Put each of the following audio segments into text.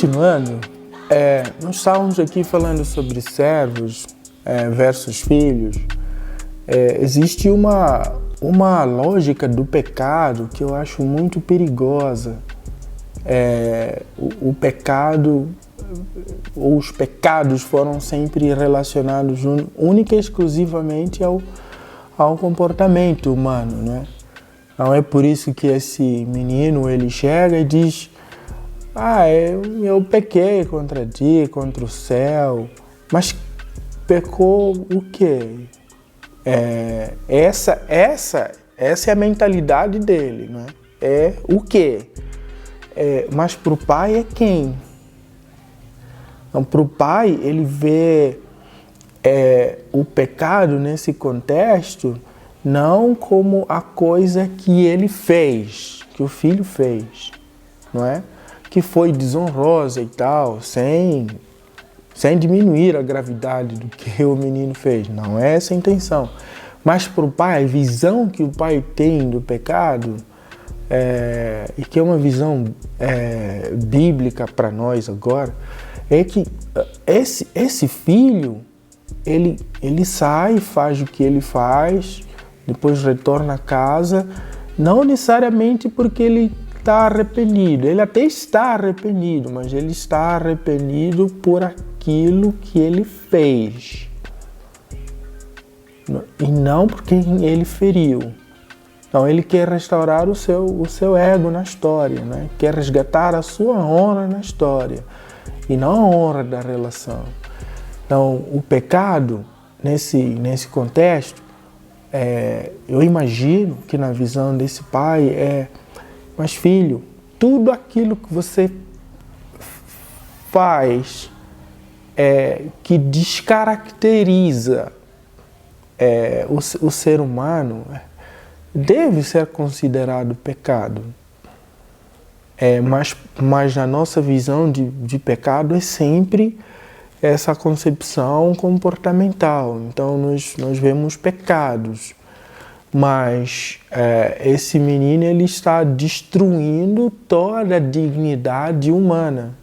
Continuando, nós estávamos aqui falando sobre servos versus filhos. Existe uma lógica do pecado que eu acho muito perigosa. O pecado, ou os pecados foram sempre relacionados única e exclusivamente ao comportamento humano, né? Então é por isso que esse menino, ele chega e diz: eu pequei contra ti, contra o céu. Mas pecou o quê? Essa é a mentalidade dele, né? É o quê? Mas para o pai é quem? Então, para o pai, ele vê o pecado nesse contexto não como a coisa que ele fez, que o filho fez, não é? Que foi desonrosa e tal, sem diminuir a gravidade do que o menino fez. Não é essa a intenção. Mas para o pai, a visão que o pai tem do pecado, e que é uma visão bíblica para nós agora, é que esse filho, ele sai, faz o que ele faz, depois retorna a casa, não necessariamente porque ele está arrependido. Ele até está arrependido, mas ele está arrependido por aquilo que ele fez e não por quem ele feriu. Então ele quer restaurar o seu ego na história, né? Quer resgatar a sua honra na história e não a honra da relação. Então o pecado nesse contexto, eu imagino que na visão desse pai mas filho, tudo aquilo que você faz que descaracteriza o ser humano deve ser considerado pecado. Mas na nossa visão de pecado é sempre essa concepção comportamental. Então nós vemos pecados. Mas esse menino, ele está destruindo toda a dignidade humana.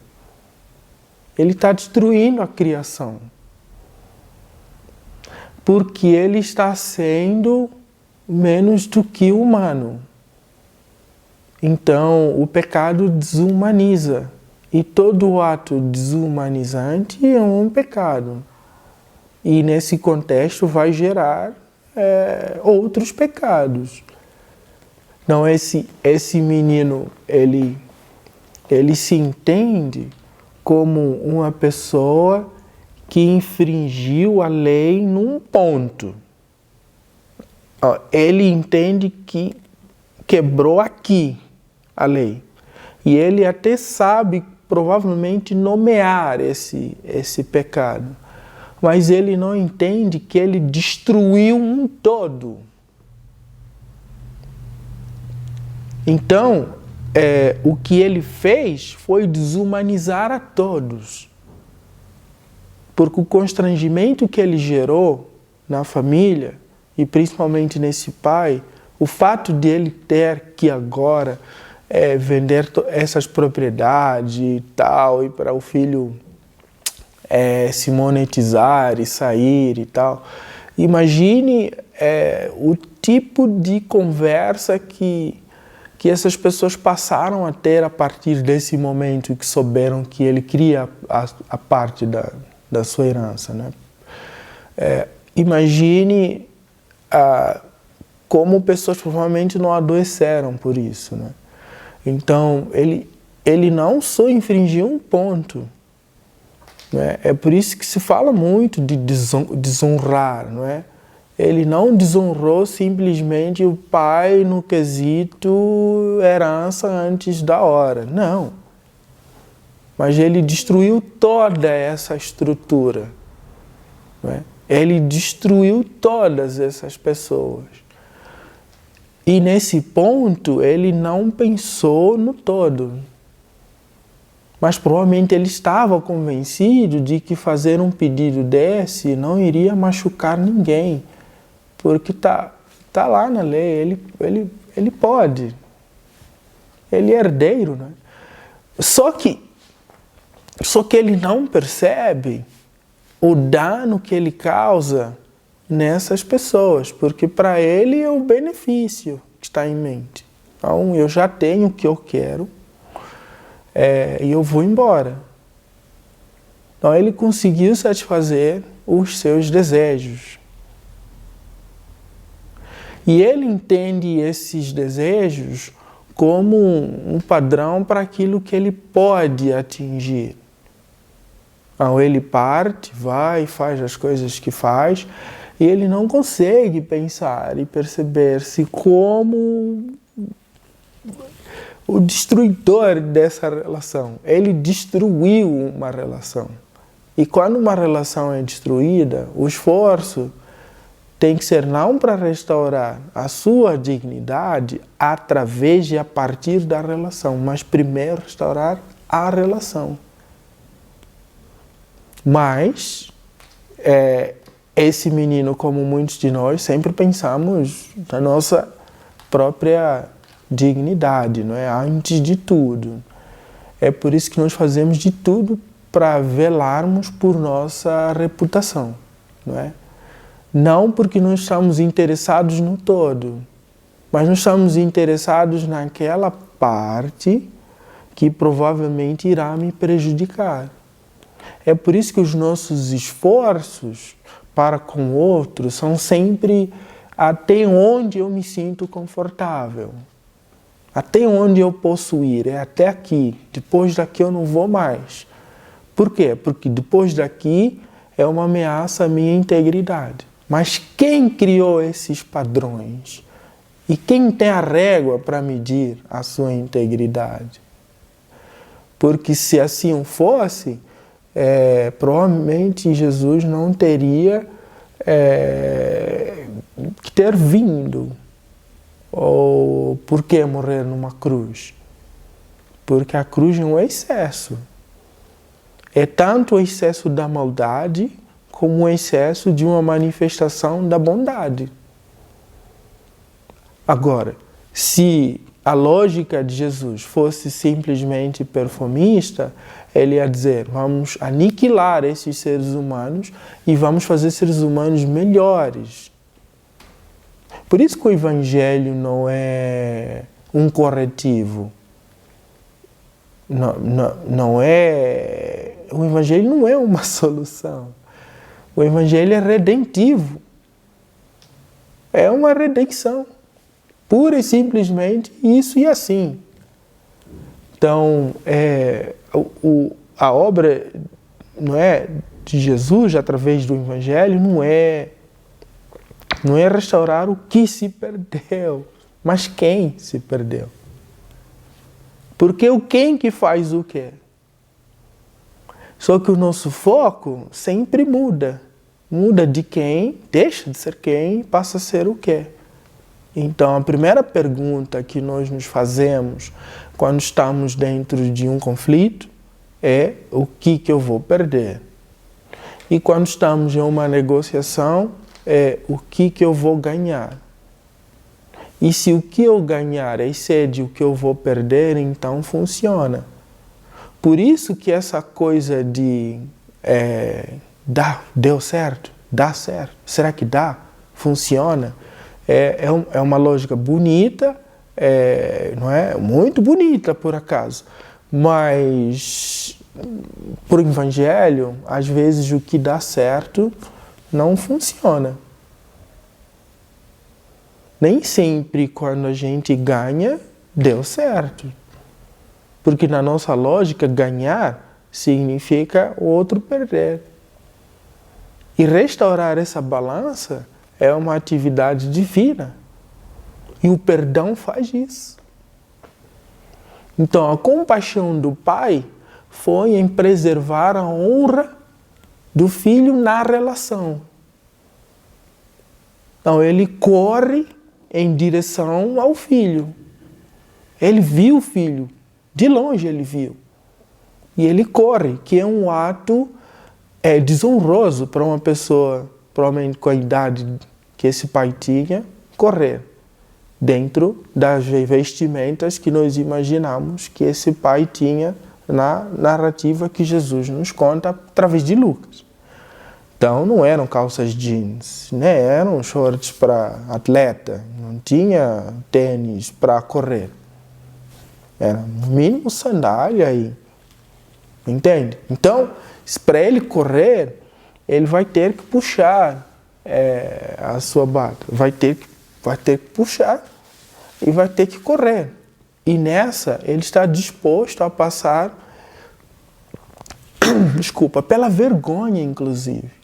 Ele está destruindo a criação. Porque ele está sendo menos do que humano. Então, o pecado desumaniza. E todo ato desumanizante é um pecado. E nesse contexto vai gerar outros pecados. Então esse menino, ele se entende como uma pessoa que infringiu a lei num ponto. Ele entende que quebrou aqui a lei. E ele até sabe, provavelmente, nomear esse pecado. Mas ele não entende que ele destruiu um todo. Então, o que ele fez foi desumanizar a todos. Porque o constrangimento que ele gerou na família, e principalmente nesse pai, o fato de ele ter que agora vender essas propriedades e tal, e para o filho se monetizar e sair e tal. Imagine o tipo de conversa que essas pessoas passaram a ter a partir desse momento que souberam que ele queria a parte da sua herança, né? Imagine como pessoas provavelmente não adoeceram por isso, né? Então, ele não só infringiu um ponto. É por isso que se fala muito de desonrar, não é? Ele não desonrou simplesmente o pai no quesito herança antes da hora, não. Mas ele destruiu toda essa estrutura, não é? Ele destruiu todas essas pessoas. E nesse ponto ele não pensou no todo. Mas provavelmente ele estava convencido de que fazer um pedido desse não iria machucar ninguém. Porque tá lá na lei, ele pode. Ele é herdeiro, né? Só que Só que ele não percebe o dano que ele causa nessas pessoas, porque para ele é o benefício que está em mente. Então, eu já tenho o que eu quero e eu vou embora. Então, ele conseguiu satisfazer os seus desejos. E ele entende esses desejos como um padrão para aquilo que ele pode atingir. Então, ele parte, vai, faz as coisas que faz, e ele não consegue pensar e perceber-se como o destruidor dessa relação. Ele destruiu uma relação. E quando uma relação é destruída, o esforço tem que ser não para restaurar a sua dignidade através e a partir da relação, mas primeiro restaurar a relação. Mas esse menino, como muitos de nós, sempre pensamos na nossa própria dignidade, não é? Antes de tudo. É por isso que nós fazemos de tudo para velarmos por nossa reputação, não é? Não porque nós estamos interessados no todo, mas nós estamos interessados naquela parte que provavelmente irá me prejudicar. É por isso que os nossos esforços para com o outro são sempre até onde eu me sinto confortável. Até onde eu posso ir, é até aqui. Depois daqui eu não vou mais. Por quê? Porque depois daqui é uma ameaça à minha integridade. Mas quem criou esses padrões? E quem tem a régua para medir a sua integridade? Porque se assim fosse, provavelmente Jesus não teria que ter vindo. Ou por que morrer numa cruz? Porque a cruz é um excesso. É tanto o excesso da maldade como o excesso de uma manifestação da bondade. Agora, se a lógica de Jesus fosse simplesmente perfumista, ele ia dizer, vamos aniquilar esses seres humanos e vamos fazer seres humanos melhores. Por isso que o Evangelho não é um corretivo. O Evangelho não é uma solução. O Evangelho é redentivo. É uma redenção. Pura e simplesmente isso e assim. Então, a obra, não é, de Jesus através do Evangelho não é restaurar o que se perdeu, mas quem se perdeu. Porque o quem que faz o quê? Só que o nosso foco sempre muda. Muda de quem, deixa de ser quem, passa a ser o quê. Então, a primeira pergunta que nós nos fazemos quando estamos dentro de um conflito é o que eu vou perder. E quando estamos em uma negociação é o que eu vou ganhar. E se o que eu ganhar excede o que eu vou perder, então funciona. Por isso que essa coisa de deu certo, dá certo, será que dá? Funciona? É uma lógica bonita, não é? Muito bonita por acaso, mas por Evangelho, às vezes o que dá certo não funciona. Nem sempre quando a gente ganha, deu certo. Porque na nossa lógica, ganhar significa o outro perder. E restaurar essa balança é uma atividade divina. E o perdão faz isso. Então, a compaixão do pai foi em preservar a honra do filho na relação. Então, ele corre em direção ao filho. Ele viu o filho. De longe ele viu. E ele corre, que é um ato desonroso para uma pessoa, provavelmente com a idade que esse pai tinha, correr dentro das vestimentas que nós imaginamos que esse pai tinha na narrativa que Jesus nos conta através de Lucas. Então, não eram calças jeans, né? Eram shorts para atleta, não tinha tênis para correr. Era no mínimo sandália aí, entende? Então, para ele correr, ele vai ter que puxar a sua bata, vai ter que puxar e vai ter que correr. E nessa, ele está disposto a passar, pela vergonha, inclusive.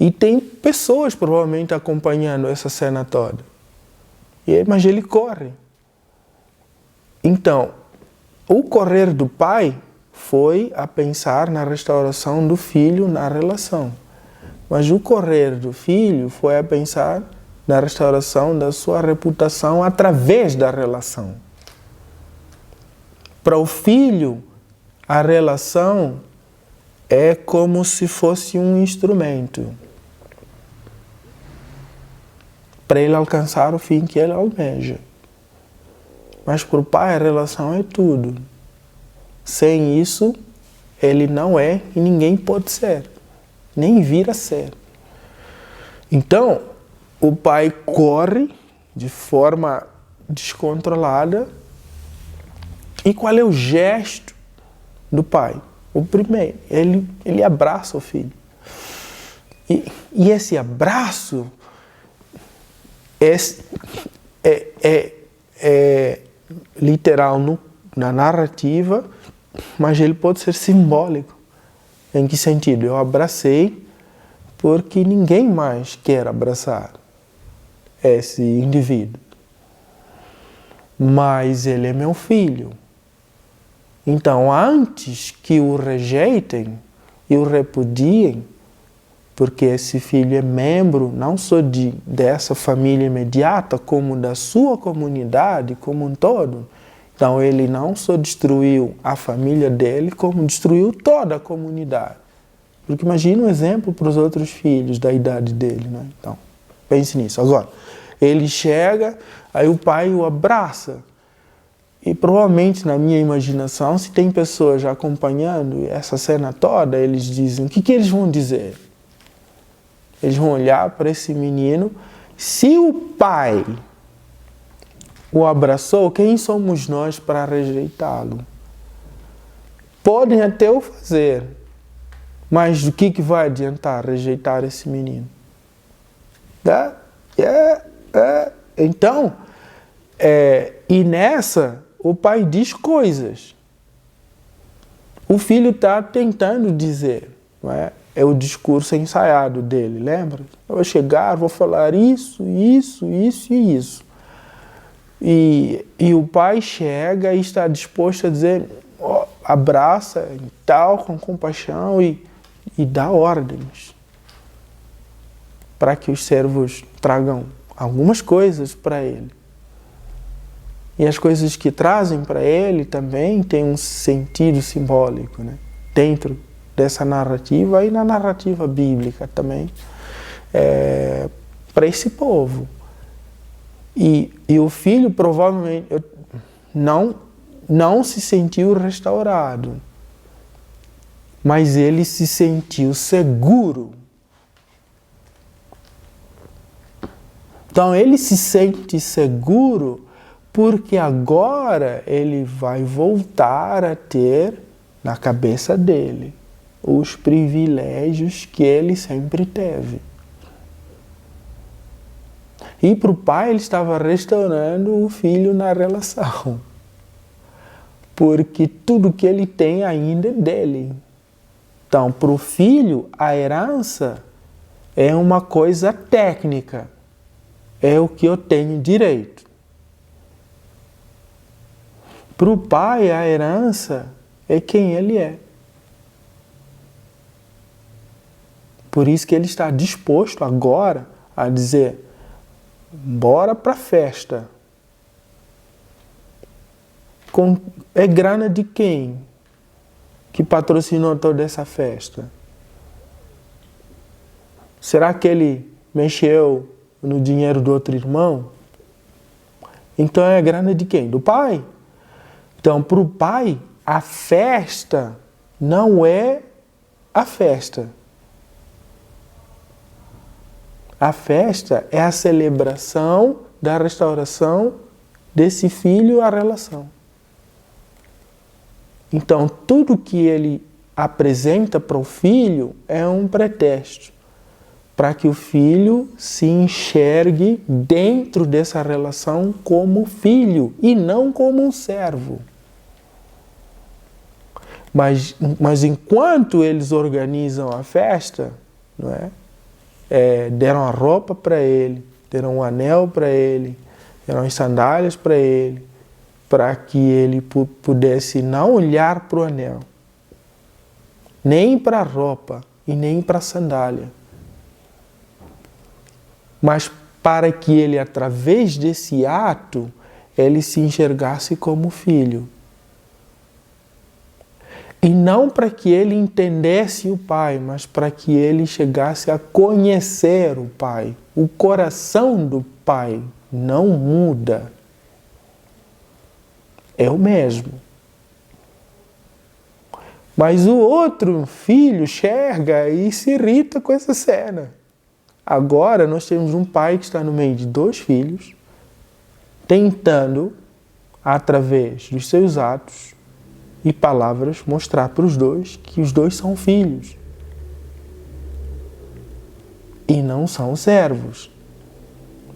E tem pessoas provavelmente acompanhando essa cena toda. Mas ele corre. Então, o correr do pai foi a pensar na restauração do filho na relação. Mas o correr do filho foi a pensar na restauração da sua reputação através da relação. Para o filho, a relação é como se fosse um instrumento para ele alcançar o fim que ele almeja. Mas para o pai a relação é tudo. Sem isso, ele não é e ninguém pode ser, nem vir a ser. Então, o pai corre de forma descontrolada. E qual é o gesto do pai? O primeiro, ele abraça o filho. E esse abraço é literal na narrativa, mas ele pode ser simbólico. Em que sentido? Eu abracei porque ninguém mais quer abraçar esse indivíduo. Mas ele é meu filho. Então, antes que o rejeitem e o repudiem, porque esse filho é membro não só dessa família imediata, como da sua comunidade como um todo. Então, ele não só destruiu a família dele, como destruiu toda a comunidade. Porque imagina um exemplo para os outros filhos da idade dele, né? Então, pense nisso. Agora, ele chega, aí o pai o abraça. E provavelmente, na minha imaginação, se tem pessoas já acompanhando essa cena toda, eles dizem, o que eles vão dizer? Eles vão olhar para esse menino. Se o pai o abraçou, quem somos nós para rejeitá-lo? Podem até o fazer, mas do que vai adiantar rejeitar esse menino? Então, e nessa, o pai diz coisas. O filho está tentando dizer, não é? É o discurso ensaiado dele, lembra? Eu vou chegar, vou falar isso, isso, isso e isso. E o pai chega e está disposto a dizer, abraça e tal, com compaixão e dá ordens para que os servos tragam algumas coisas para ele. E as coisas que trazem para ele também têm um sentido simbólico, né? Dentro dessa narrativa e na narrativa bíblica também, para esse povo. E o filho provavelmente não se sentiu restaurado, mas ele se sentiu seguro. Então ele se sente seguro porque agora ele vai voltar a ter na cabeça dele os privilégios que ele sempre teve. E para o pai ele estava restaurando o filho na relação. Porque tudo que ele tem ainda é dele. Então, para o filho, a herança é uma coisa técnica. É o que eu tenho direito. Para o pai, a herança é quem ele é. Por isso que ele está disposto agora a dizer, bora para a festa. É grana de quem que patrocinou toda essa festa? Será que ele mexeu no dinheiro do outro irmão? Então é grana de quem? Do pai. Então, para o pai, a festa não é a festa. A festa é a celebração da restauração desse filho à relação. Então, tudo que ele apresenta para o filho é um pretexto para que o filho se enxergue dentro dessa relação como filho e não como um servo. Mas enquanto eles organizam a festa, não é? Deram a roupa para ele, deram um anel para ele, deram as sandálias para ele, para que ele pudesse não olhar para o anel, nem para a roupa e nem para a sandália, mas para que ele, através desse ato, ele se enxergasse como filho. E não para que ele entendesse o Pai, mas para que ele chegasse a conhecer o Pai. O coração do Pai não muda. É o mesmo. Mas o outro filho enxerga e se irrita com essa cena. Agora nós temos um pai que está no meio de dois filhos, tentando, através dos seus atos e palavras, mostrar para os dois que os dois são filhos e não são servos.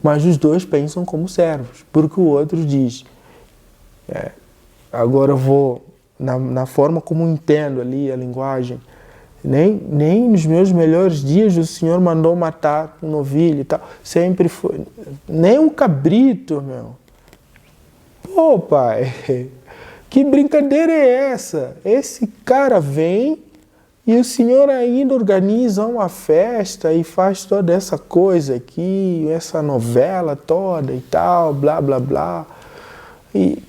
Mas os dois pensam como servos, porque o outro diz, agora eu vou, na forma como entendo ali a linguagem, nem nos meus melhores dias o Senhor mandou matar um novilho e tal, sempre foi, nem um cabrito, meu. Pô, pai, que brincadeira é essa? Esse cara vem e o Senhor ainda organiza uma festa e faz toda essa coisa aqui, essa novela toda e tal, blá, blá, blá. E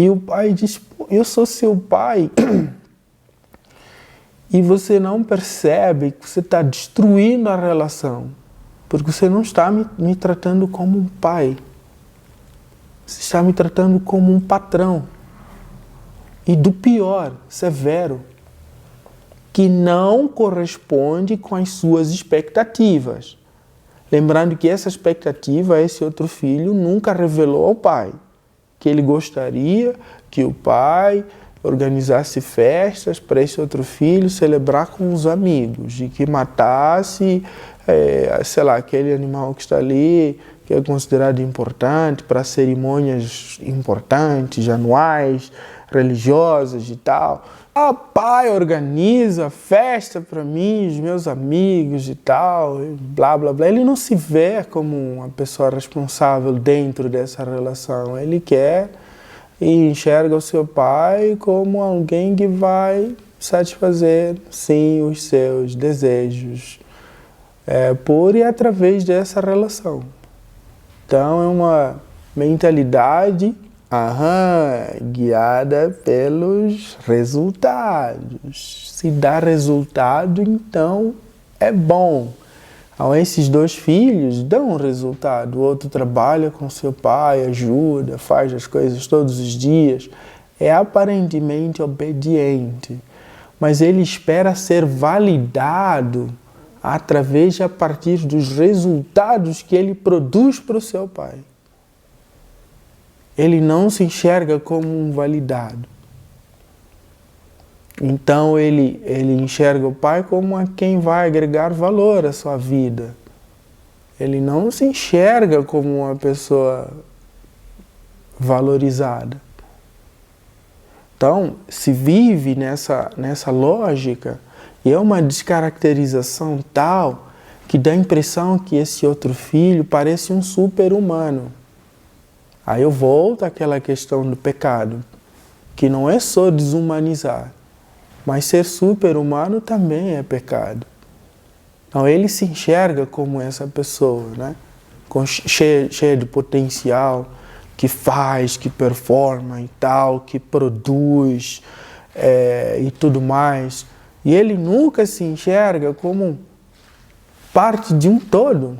o pai diz, eu sou seu pai e você não percebe que você está destruindo a relação, porque você não está me tratando como um pai, você está me tratando como um patrão. E do pior, severo, que não corresponde com as suas expectativas. Lembrando que essa expectativa, esse outro filho nunca revelou ao pai, que ele gostaria que o pai organizasse festas para esse outro filho celebrar com os amigos e que matasse, sei lá, aquele animal que está ali, que é considerado importante para cerimônias importantes, anuais, religiosas e tal. Pai organiza festa para mim, os meus amigos e tal, e blá, blá, blá. Ele não se vê como uma pessoa responsável dentro dessa relação. Ele quer e enxerga o seu pai como alguém que vai satisfazer, sim, os seus desejos por e através dessa relação. Então, é uma mentalidade guiada pelos resultados. Se dá resultado, então é bom. Então, esses dois filhos dão um resultado. O outro trabalha com seu pai, ajuda, faz as coisas todos os dias. É aparentemente obediente, mas ele espera ser validado através, a partir dos resultados que ele produz para o seu pai. Ele não se enxerga como um validado. Então ele enxerga o pai como a quem vai agregar valor à sua vida. Ele não se enxerga como uma pessoa valorizada. Então, se vive nessa lógica, e é uma descaracterização tal que dá a impressão que esse outro filho parece um super-humano. Aí eu volto àquela questão do pecado, que não é só desumanizar, mas ser super-humano também é pecado. Então ele se enxerga como essa pessoa, né? cheia de potencial, que faz, que performa e tal, que produz e tudo mais. E ele nunca se enxerga como parte de um todo.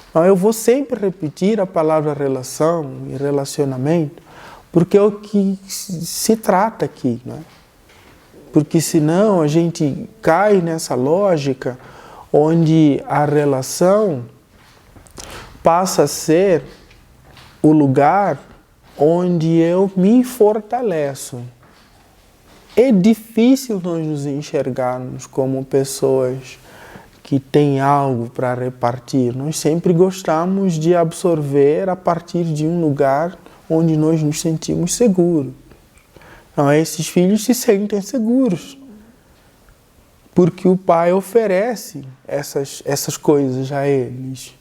Então, eu vou sempre repetir a palavra relação e relacionamento, Porque é o que se trata aqui, né? Porque senão a gente cai nessa lógica onde a relação passa a ser o lugar onde eu me fortaleço. É difícil nós nos enxergarmos como pessoas que têm algo para repartir. Nós sempre gostamos de absorver a partir de um lugar onde nós nos sentimos seguros. Então, esses filhos se sentem seguros, porque o pai oferece essas coisas a eles.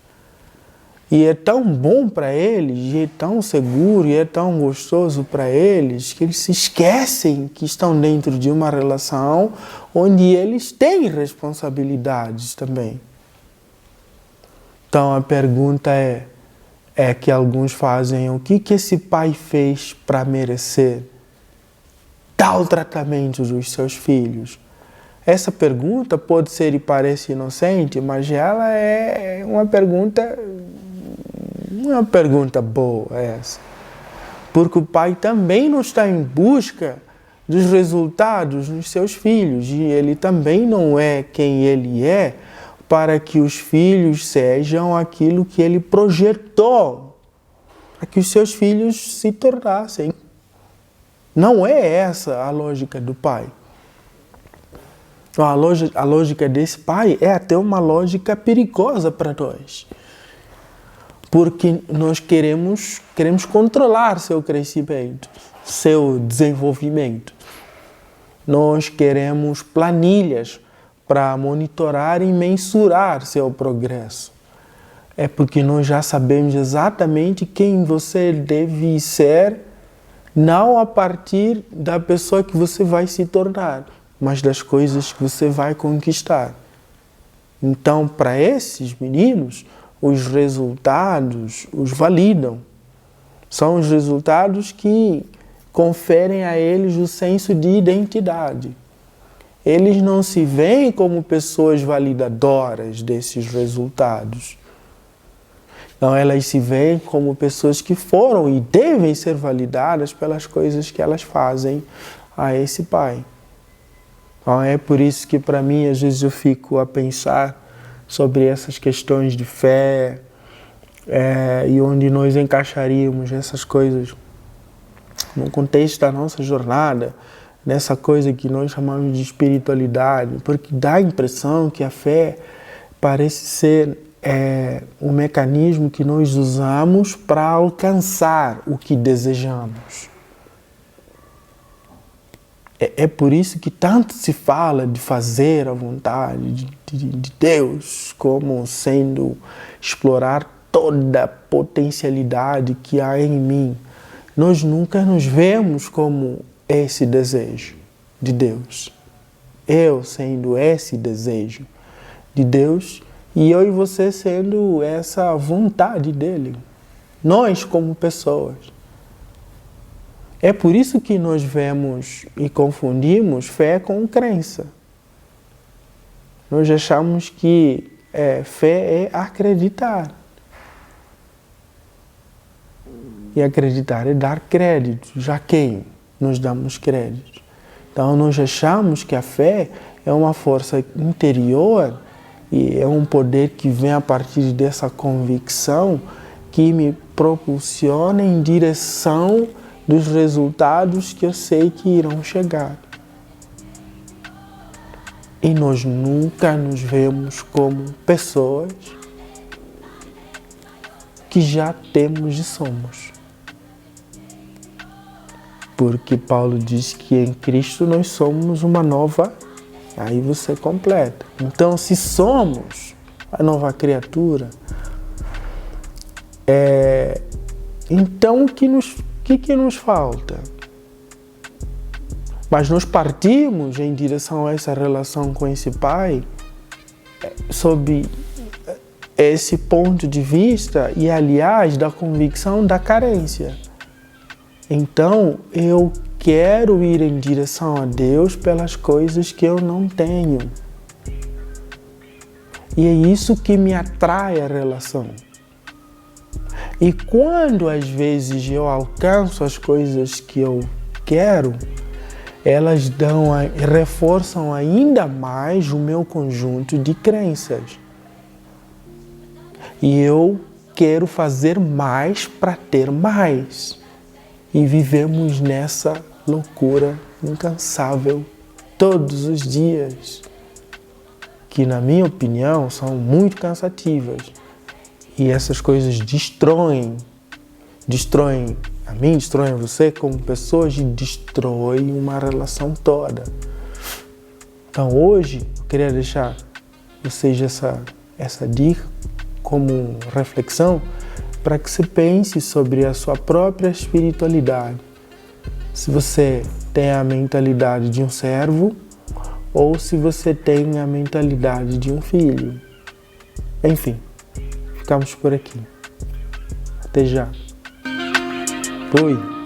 E é tão bom para eles, e é tão seguro, e é tão gostoso para eles, que eles se esquecem que estão dentro de uma relação onde eles têm responsabilidades também. Então a pergunta é que alguns fazem: o que esse pai fez para merecer tal tratamento dos seus filhos? Essa pergunta pode ser e parece inocente, mas ela é uma pergunta... Não é uma pergunta boa essa. Porque o pai também não está em busca dos resultados nos seus filhos. E ele também não é quem ele é para que os filhos sejam aquilo que ele projetou para que os seus filhos se tornassem. Não é essa a lógica do pai. A lógica desse pai é até uma lógica perigosa para nós. Porque nós queremos controlar seu crescimento, seu desenvolvimento. Nós queremos planilhas para monitorar e mensurar seu progresso. É porque nós já sabemos exatamente quem você deve ser, não a partir da pessoa que você vai se tornar, mas das coisas que você vai conquistar. Então, para esses meninos, os resultados os validam. São os resultados que conferem a eles o senso de identidade. Eles não se veem como pessoas validadoras desses resultados. Então, elas se veem como pessoas que foram e devem ser validadas pelas coisas que elas fazem a esse pai. Então, é por isso que, para mim, às vezes eu fico a pensar sobre essas questões de fé e onde nós encaixaríamos essas coisas no contexto da nossa jornada, nessa coisa que nós chamamos de espiritualidade, porque dá a impressão que a fé parece ser um mecanismo que nós usamos para alcançar o que desejamos. É por isso que tanto se fala de fazer a vontade de Deus como sendo explorar toda a potencialidade que há em mim. Nós nunca nos vemos como esse desejo de Deus. Eu sendo esse desejo de Deus e eu e você sendo essa vontade dele. Nós como pessoas. É por isso que nós vemos e confundimos fé com crença. Nós achamos que fé é acreditar. E acreditar é dar crédito. Já quem nós damos crédito? Então nós achamos que a fé é uma força interior e é um poder que vem a partir dessa convicção que me propulsiona em direção dos resultados que eu sei que irão chegar. E nós nunca nos vemos como pessoas que já temos e somos. Porque Paulo diz que em Cristo nós somos uma nova, aí você completa. Então, se somos a nova criatura, então o que nos falta? Mas nós partimos em direção a essa relação com esse pai sob esse ponto de vista e, aliás, da convicção da carência. Então, eu quero ir em direção a Deus pelas coisas que eu não tenho. E é isso que me atrai a relação. E quando às vezes eu alcanço as coisas que eu quero, elas reforçam ainda mais o meu conjunto de crenças. E eu quero fazer mais para ter mais. E vivemos nessa loucura incansável todos os dias, que na minha opinião são muito cansativas. E essas coisas destroem a mim, destroem você como pessoas e destroem uma relação toda. Então hoje eu queria deixar vocês essa dica como reflexão para que você pense sobre a sua própria espiritualidade. Se você tem a mentalidade de um servo ou se você tem a mentalidade de um filho. Enfim, ficamos por aqui. Até já. Fui.